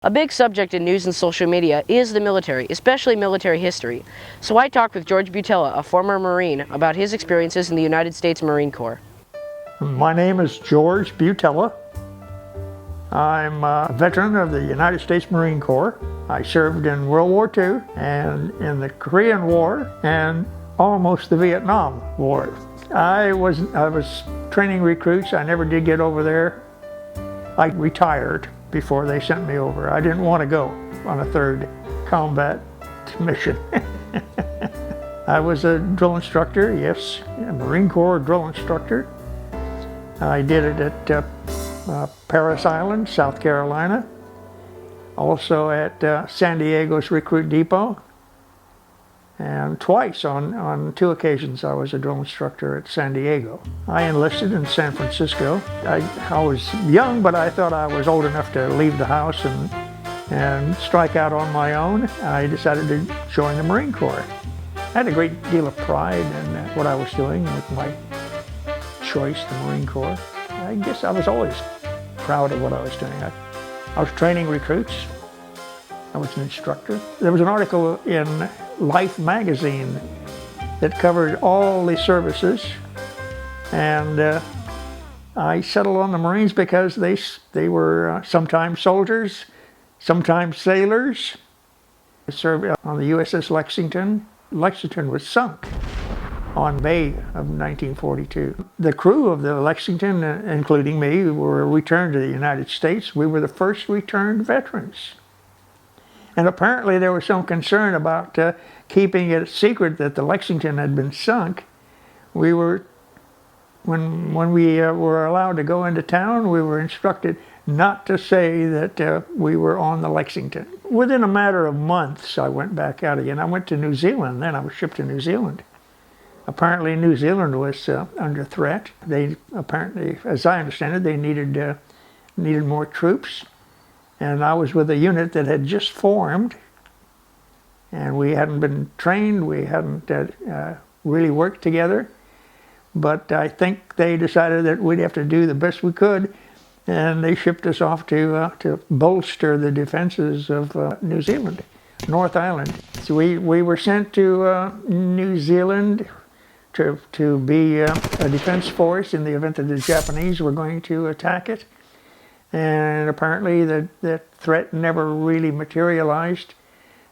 A big subject in news and social media is the military, especially military history. So I talked with George Butala, a former Marine, about his experiences in the United States Marine Corps. My name is George Butala. I'm a veteran of the United States Marine Corps. I served in World War II and in the Korean War and almost the Vietnam War. I was training recruits. I never did get over there. I retired before they sent me over. I didn't want to go on a third combat mission. I was a drill instructor, yes, a Marine Corps drill instructor. I did it at Parris Island, South Carolina, also at San Diego's Recruit Depot, and twice on two occasions I was a drill instructor at San Diego. I enlisted in San Francisco. I was young, but I thought I was old enough to leave the house and strike out on my own. I decided to join the Marine Corps. I had a great deal of pride in what I was doing with my choice, the Marine Corps. I guess I was always proud of what I was doing. I was training recruits. I was an instructor. There was an article in Life magazine that covered all the services, and I settled on the Marines because they were sometimes soldiers, sometimes sailors. I served on the USS Lexington. Lexington was sunk on May of 1942. The crew of the Lexington, including me, were returned to the United States. We were the first returned veterans. And apparently there was some concern about keeping it secret that the Lexington had been sunk. We were, when we were allowed to go into town, we were instructed not to say that we were on the Lexington. Within a matter of months, I went back out again. I went to New Zealand then. I was shipped to New Zealand. Apparently New Zealand was under threat. They apparently, as I understand it, they needed more troops. And I was with a unit that had just formed, and we hadn't been trained, we hadn't really worked together, but I think they decided that we'd have to do the best we could, and they shipped us off to bolster the defenses of New Zealand, North Island. So we were sent to New Zealand to be a defense force in the event that the Japanese were going to attack it. And apparently that threat never really materialized.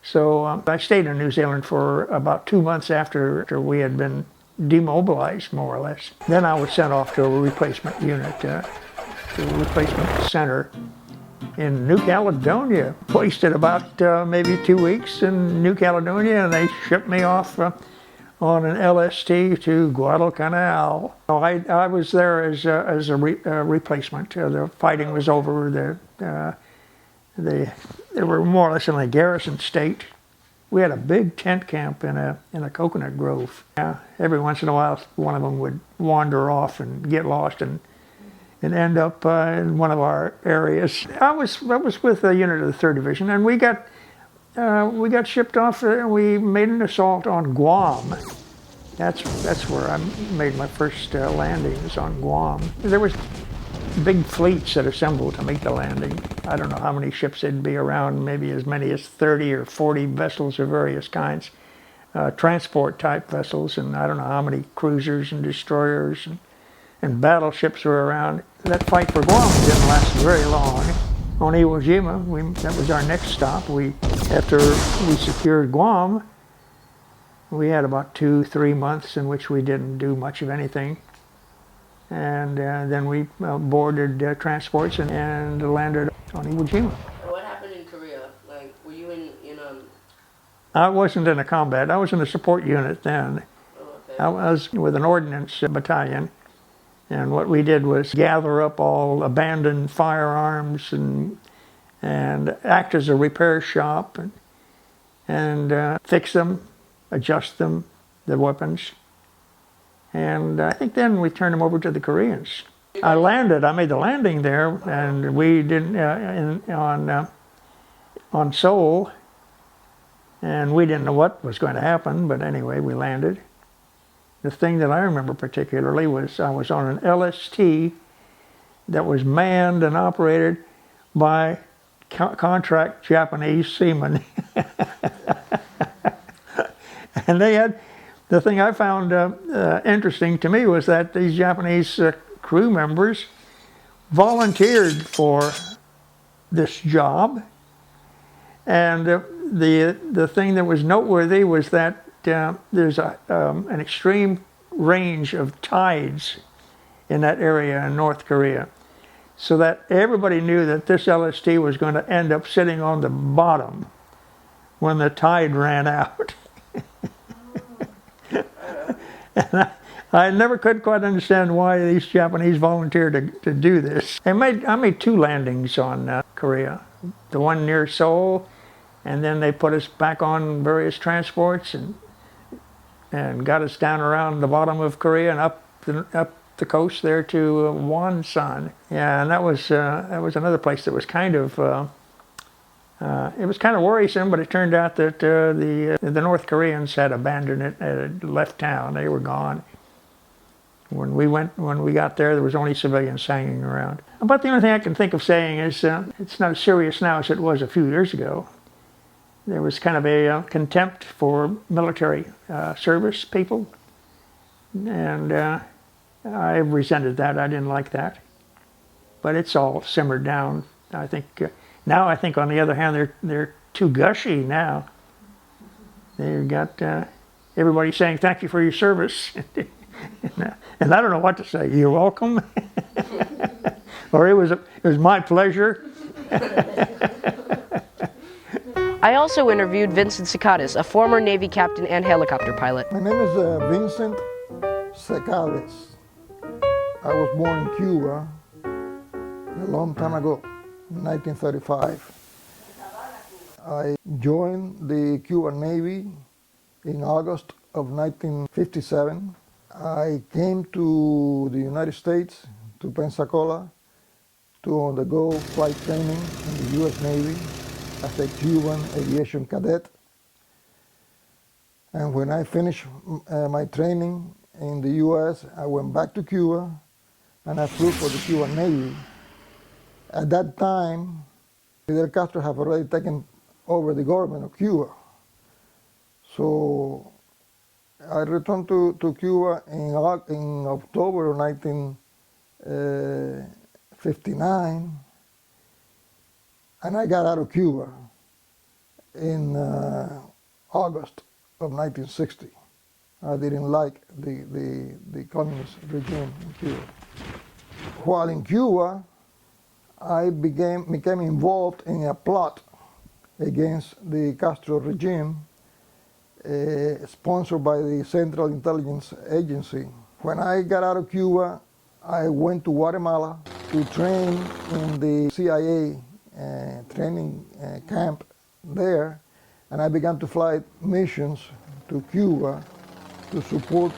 So I stayed in New Zealand for about 2 months after we had been demobilized, more or less. Then I was sent off to a replacement unit, to a replacement center in New Caledonia. Wasted about maybe 2 weeks in New Caledonia, and they shipped me off on an LST to Guadalcanal. I was there as a replacement. The fighting was over. They were more or less in a garrison state. We had a big tent camp in a coconut grove. Every once in a while, one of them would wander off and get lost and end up in one of our areas. I was with a unit of the 3rd Division, and we got shipped off. We made an assault on Guam. That's where I made my first landings, on Guam. There was big fleets that assembled to make the landing. I don't know how many ships there'd be around, maybe as many as 30 or 40 vessels of various kinds, transport type vessels, and I don't know how many cruisers and destroyers and battleships were around. That fight for Guam didn't last very long. On Iwo Jima, that was our next stop. After we secured Guam, we had about 2-3 months in which we didn't do much of anything. And then we boarded transports and landed on Iwo Jima. What happened in Korea? Like, were you in I wasn't in a combat. I was in a support unit then. Oh, okay. I was with an ordnance battalion. And what we did was gather up all abandoned firearms and act as a repair shop and fix them, adjust them, the weapons. And I think then we turned them over to the Koreans. I made the landing there, and we didn't on Seoul, and we didn't know what was going to happen, but anyway, we landed. The thing that I remember particularly was I was on an LST that was manned and operated by contract Japanese seamen. And they had, the thing I found interesting to me was that these Japanese crew members volunteered for this job. And the thing that was noteworthy was that there's an extreme range of tides in that area in North Korea. So that everybody knew that this LST was going to end up sitting on the bottom when the tide ran out. And I never could quite understand why these Japanese volunteered to do this. I made 2 landings on Korea. The one near Seoul, and then they put us back on various transports and got us down around the bottom of Korea and up the coast there to Wonsan. Yeah, and that was another place that was kind of it was kind of worrisome, but it turned out that the North Koreans had abandoned it, had left town. They were gone. When we got there was only civilians hanging around. About the only thing I can think of saying is it's not as serious now as it was a few years ago. There was kind of a contempt for military service people, and I resented that. I didn't like that, but it's all simmered down. I think now, on the other hand, they're too gushy now. They've got everybody saying thank you for your service, and I don't know what to say. You're welcome, or it was my pleasure. I also interviewed Vincent Secades, a former Navy captain and helicopter pilot. My name is Vincent Secades. I was born in Cuba a long time ago, in 1935. I joined the Cuban Navy in August of 1957. I came to the United States, to Pensacola, to undergo flight training in the U.S. Navy as a Cuban aviation cadet. And when I finished my training in the U.S., I went back to Cuba and I flew for the Cuban Navy. At that time, Fidel Castro had already taken over the government of Cuba. So I returned to Cuba in October of 1959, and I got out of Cuba in August of 1960. I didn't like the communist regime in Cuba. While in Cuba, I became involved in a plot against the Castro regime, sponsored by the Central Intelligence Agency. When I got out of Cuba, I went to Guatemala to train in the CIA training camp there, and I began to fly missions to Cuba to support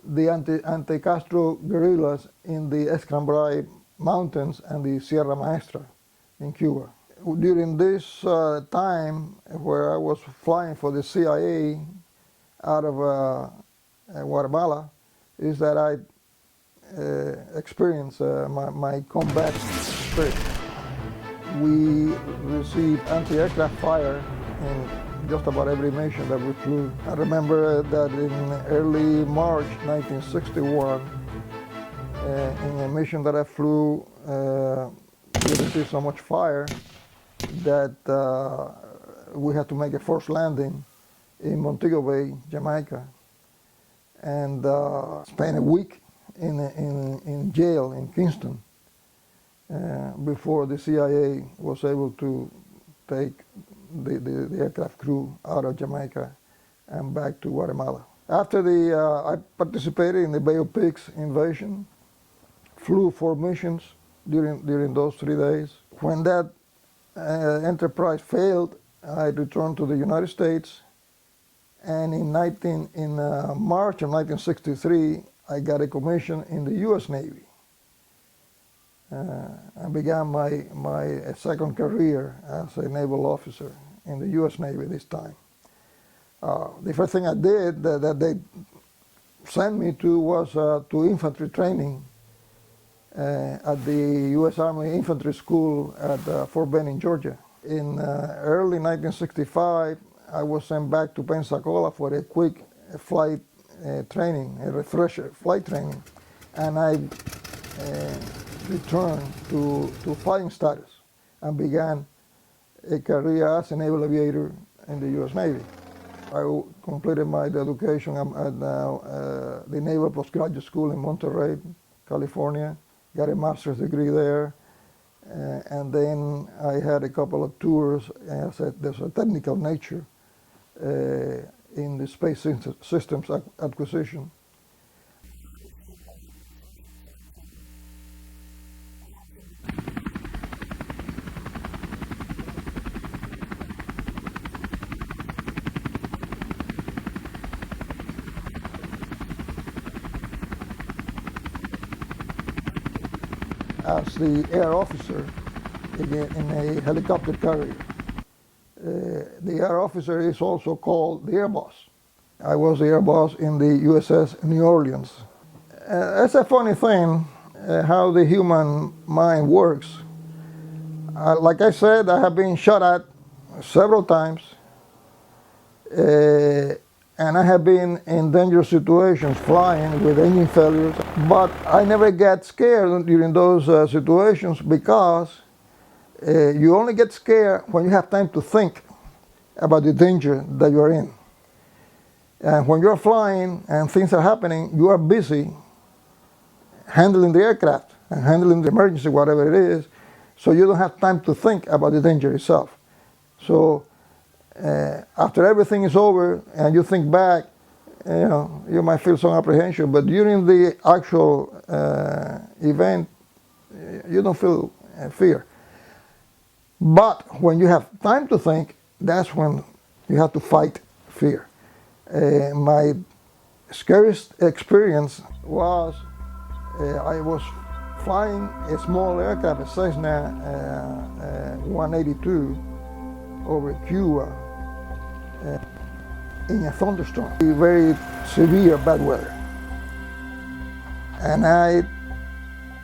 the anti-Castro guerrillas in the Escambray Mountains and the Sierra Maestra in Cuba. During this time where I was flying for the CIA out of Guatemala, is that I experienced my combat spirit. We received anti-aircraft fire in just about every mission that we flew. I remember that in early March 1961, in a mission that I flew, we received so much fire that we had to make a forced landing in Montego Bay, Jamaica, and spent a week in jail in Kingston before the CIA was able to take the aircraft crew out of Jamaica and back to Guatemala. After I participated in the Bay of Pigs invasion, flew 4 missions during those 3 days. When that enterprise failed, I returned to the United States, and in March of 1963, I got a commission in the U.S. Navy. I began my second career as a naval officer in the U.S. Navy this time. The first thing I did that they sent me to was to infantry training at the U.S. Army Infantry School at Fort Benning, Georgia. In early 1965, I was sent back to Pensacola for a quick flight training, a refresher flight training, and I returned to flying status and began a career as a naval aviator in the U.S. Navy. I completed my education at the Naval Postgraduate School in Monterey, California, got a master's degree there, and then I had a couple of tours as there's a technical nature in the space systems acquisition. As the air officer in a helicopter carrier. The air officer is also called the air boss. I was the air boss in the USS New Orleans. It's a funny thing how the human mind works. Like I said, I have been shot at several times, and I have been in dangerous situations flying with engine failures, but I never get scared during those situations because you only get scared when you have time to think about the danger that you're in. And when you're flying and things are happening, you are busy handling the aircraft and handling the emergency, whatever it is, so you don't have time to think about the danger itself. So after everything is over and you think back, you might feel some apprehension, but during the actual event, you don't feel fear. But when you have time to think, that's when you have to fight fear. My scariest experience was I was flying a small aircraft, a Cessna 182, over Cuba in a thunderstorm, very severe bad weather. And I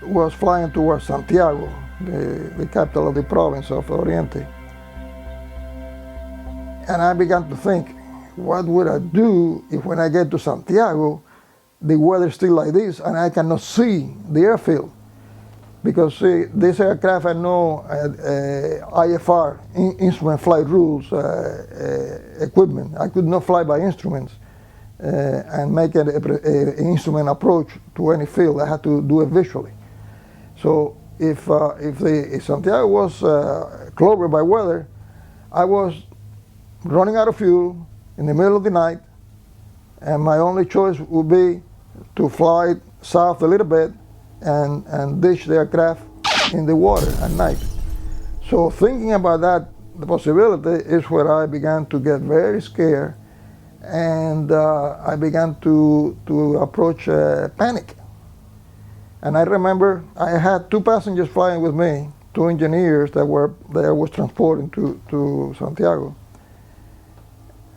was flying towards Santiago, the capital of the province of Oriente. And I began to think, what would I do if when I get to Santiago, the weather is still like this and I cannot see the airfield? Because this aircraft had no IFR, instrument flight rules, equipment. I could not fly by instruments and make an instrument approach to any field. I had to do it visually. So if Santiago was clobbered by weather, I was running out of fuel in the middle of the night, and my only choice would be to fly south a little bit and ditch the aircraft in the water at night. So thinking about that, the possibility, is where I began to get very scared, and I began to approach panic. And I remember I had two passengers flying with me, two engineers that I was transporting to Santiago.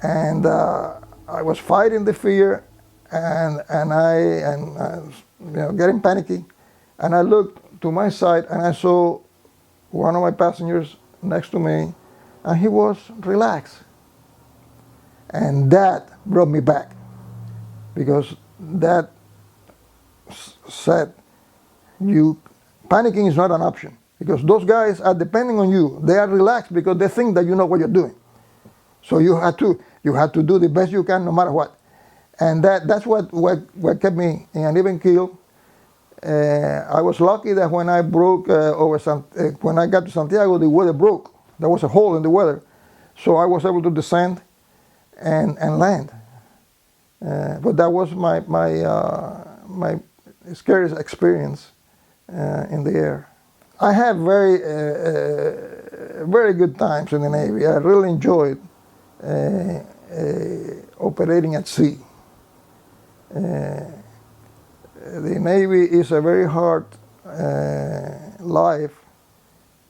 And I was fighting the fear, and getting panicky. And I looked to my side, and I saw one of my passengers next to me, and he was relaxed. And that brought me back, because that said, panicking is not an option, because those guys are depending on you. They are relaxed because they think that you know what you're doing. So you have to do the best you can no matter what. And that's what kept me in an even keel. I was lucky that when I when I got to Santiago, the weather broke. There was a hole in the weather, so I was able to descend and land. But that was my scariest experience in the air. I had very good times in the Navy. I really enjoyed operating at sea. The Navy is a very hard life,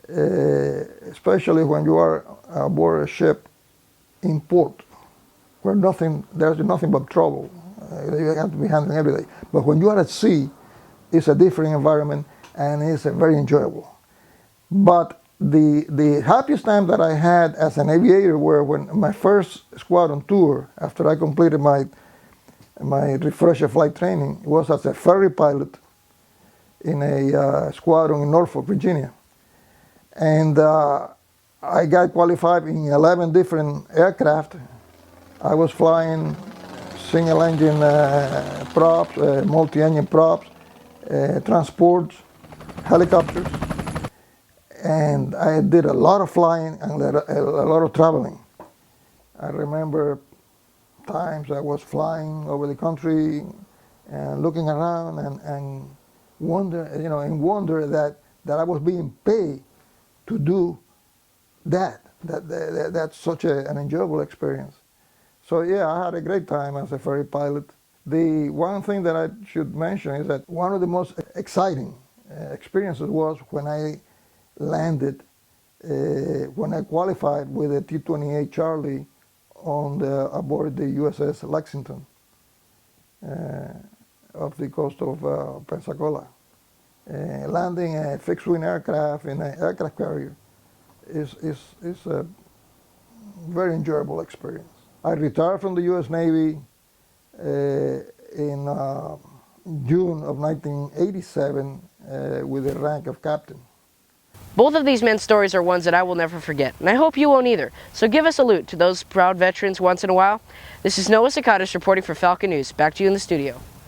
especially when you are aboard a ship in port, where there's nothing but trouble. You have to be handling every day. But when you are at sea, it's a different environment, and it's very enjoyable. But the happiest time that I had as an aviator were when my first squadron tour, after I completed my refresher flight training, was as a ferry pilot in a squadron in Norfolk, Virginia. And I got qualified in 11 different aircraft. I was flying single engine props, multi-engine props, transports, helicopters. And I did a lot of flying and a lot of traveling. I remember times I was flying over the country and looking around and wonder that I was being paid to do that. That's such an enjoyable experience. So yeah, I had a great time as a ferry pilot. The one thing that I should mention is that one of the most exciting experiences was when I landed, when I qualified with a T-28 Charlie aboard the USS Lexington off the coast of Pensacola. Landing a fixed-wing aircraft in an aircraft carrier is a very enjoyable experience. I retired from the U.S. Navy in June of 1987 with the rank of captain. Both of these men's stories are ones that I will never forget, and I hope you won't either. So give a salute to those proud veterans once in a while. This is Noah Sakatis reporting for Falcon News. Back to you in the studio.